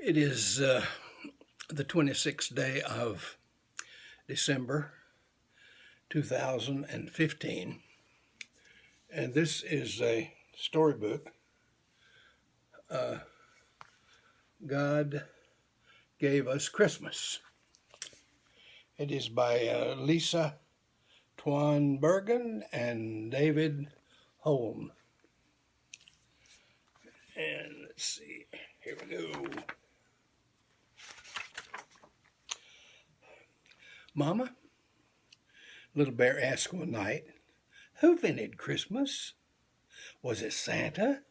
It is the 26th day of December 2015, and this is a storybook. God Gave Us Christmas. It is by Lisa Twan Bergen and David Holm. And let's see, here we go. Mama, Little Bear asked one night, who invented Christmas? Was it Santa?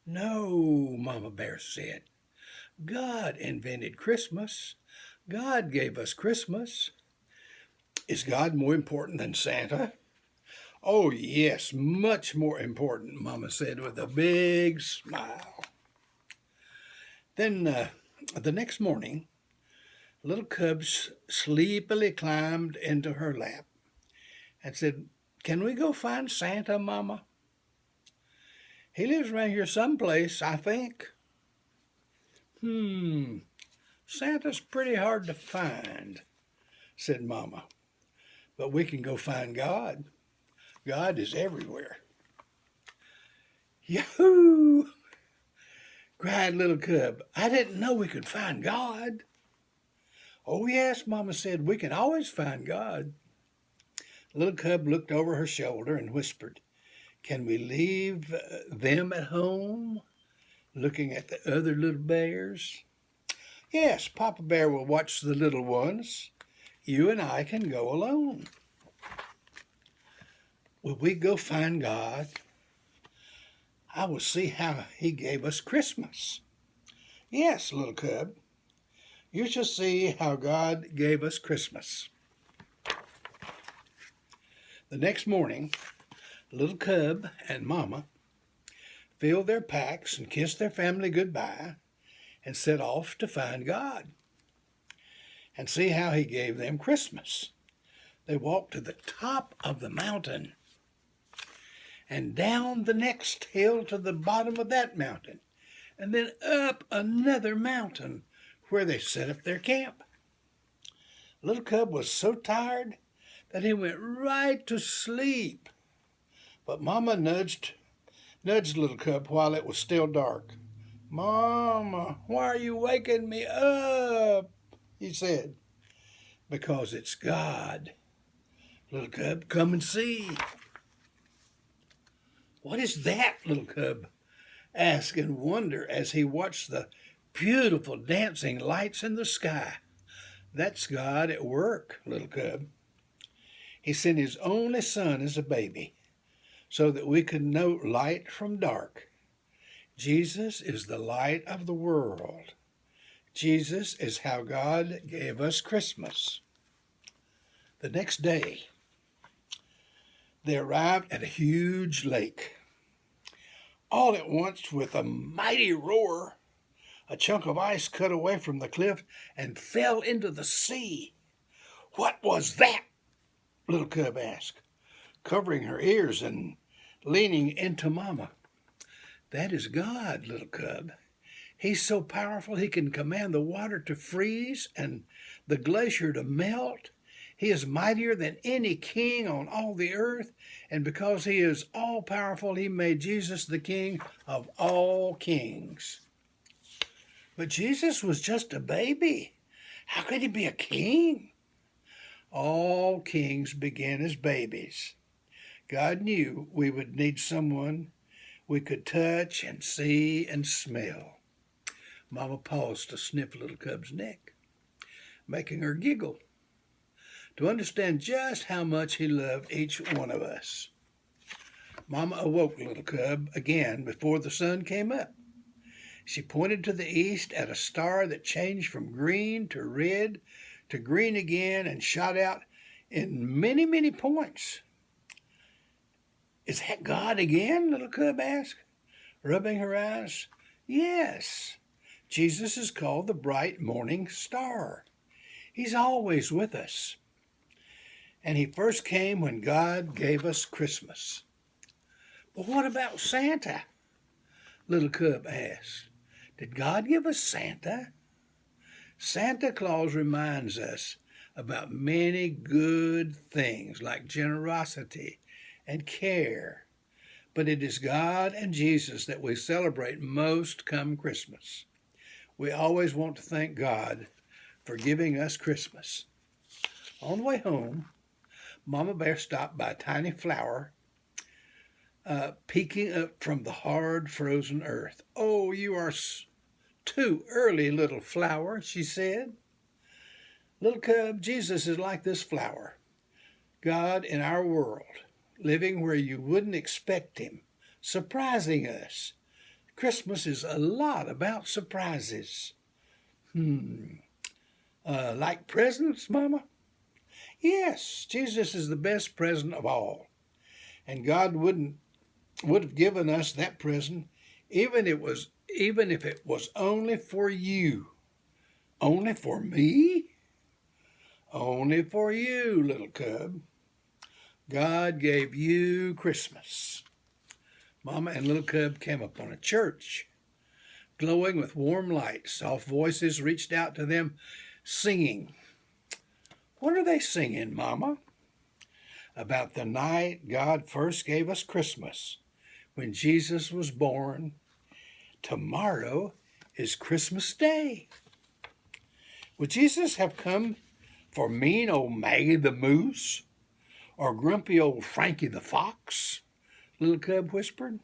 No, Mama Bear said. God invented Christmas. God gave us Christmas. Is God more important than Santa? Oh, yes, much more important, Mama said with a big smile. Then the next morning, little Cubs sleepily climbed into her lap and said, can we go find Santa, Mama? He lives around here someplace, I think. Santa's pretty hard to find, said Mama. But we can go find God. God is everywhere. Yahoo! Cried little Cub. I didn't know we could find God. Oh, yes, Mama said, we can always find God. Little Cub looked over her shoulder and whispered, can we leave them at home, looking at the other little bears? Yes, Papa Bear will watch the little ones. You and I can go alone. Will we go find God? I will see how he gave us Christmas. Yes, little Cub, you shall see how God gave us Christmas. The next morning, little Cub and Mama filled their packs and kissed their family goodbye and set off to find God and see how he gave them Christmas. They walked to the top of the mountain and down the next hill to the bottom of that mountain, and then up another mountain where they set up their camp. Little Cub was so tired that he went right to sleep. But Mama nudged little Cub while it was still dark. Mama, why are you waking me up? He said. Because it's God. Little Cub, come and see. What is that? Little Cub asked in wonder as he watched the beautiful dancing lights in the sky. That's God at work, little Cub. He sent his only son as a baby so that we could know light from dark. Jesus is the light of the world. Jesus is how God gave us Christmas. The next day, they arrived at a huge lake. All at once, with a mighty roar, a chunk of ice cut away from the cliff and fell into the sea. What was that? Little Cub asked, covering her ears and leaning into Mama. That is God, little Cub. He's so powerful he can command the water to freeze and the glacier to melt. He is mightier than any king on all the earth, and because he is all-powerful, he made Jesus the king of all kings. But Jesus was just a baby. How could he be a king? All kings begin as babies. God knew we would need someone we could touch and see and smell. Mama paused to sniff little Cub's neck, making her giggle, to understand just how much he loved each one of us. Mama awoke little Cub again before the sun came up. She pointed to the east at a star that changed from green to red to green again and shot out in many, many points. Is that God again? Little Cub asked, rubbing her eyes. Yes, Jesus is called the bright morning star. He's always with us. And he first came when God gave us Christmas. But what about Santa? Little Cub asked. Did God give us Santa? Santa Claus reminds us about many good things like generosity and care. But it is God and Jesus that we celebrate most come Christmas. We always want to thank God for giving us Christmas. On the way home, Mama Bear stopped by a tiny flower peeking up from the hard frozen earth. "Oh, you are too early, little flower," she said. "Little cub, Jesus is like this flower. God in our world, living where you wouldn't expect him, surprising us. Christmas is a lot about surprises." Like presents, Mama? Yes, Jesus is the best present of all. And God would have given us that present even if it was only for you. Only for me? Only for you, little cub. God gave you Christmas. Mama and little cub came upon a church, glowing with warm light. Soft voices reached out to them, singing. What are they singing, Mama? About the night God first gave us Christmas, when Jesus was born. Tomorrow is Christmas Day. Would Jesus have come for mean old Maggie the Moose or grumpy old Frankie the Fox? Little cub whispered.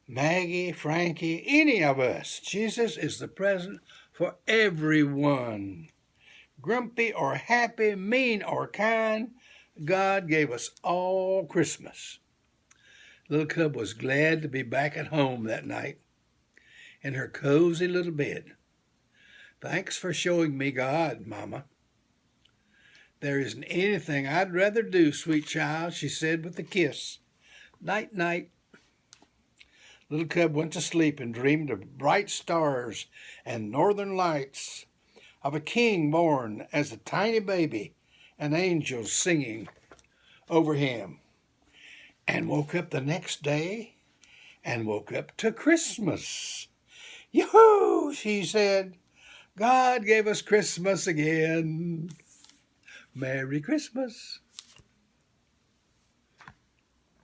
Maggie, Frankie, any of us. Jesus is the present for everyone. Grumpy or happy, mean or kind, God gave us all Christmas. Little cub was glad to be back at home that night in her cozy little bed. Thanks for showing me God, Mama. There isn't anything I'd rather do, sweet child, she said with a kiss. Night, night. Little cub went to sleep and dreamed of bright stars and northern lights, of a king born as a tiny baby and angels singing over him. And woke up the next day and woke up to Christmas. Yoo-hoo, she said. God gave us Christmas again. Merry Christmas.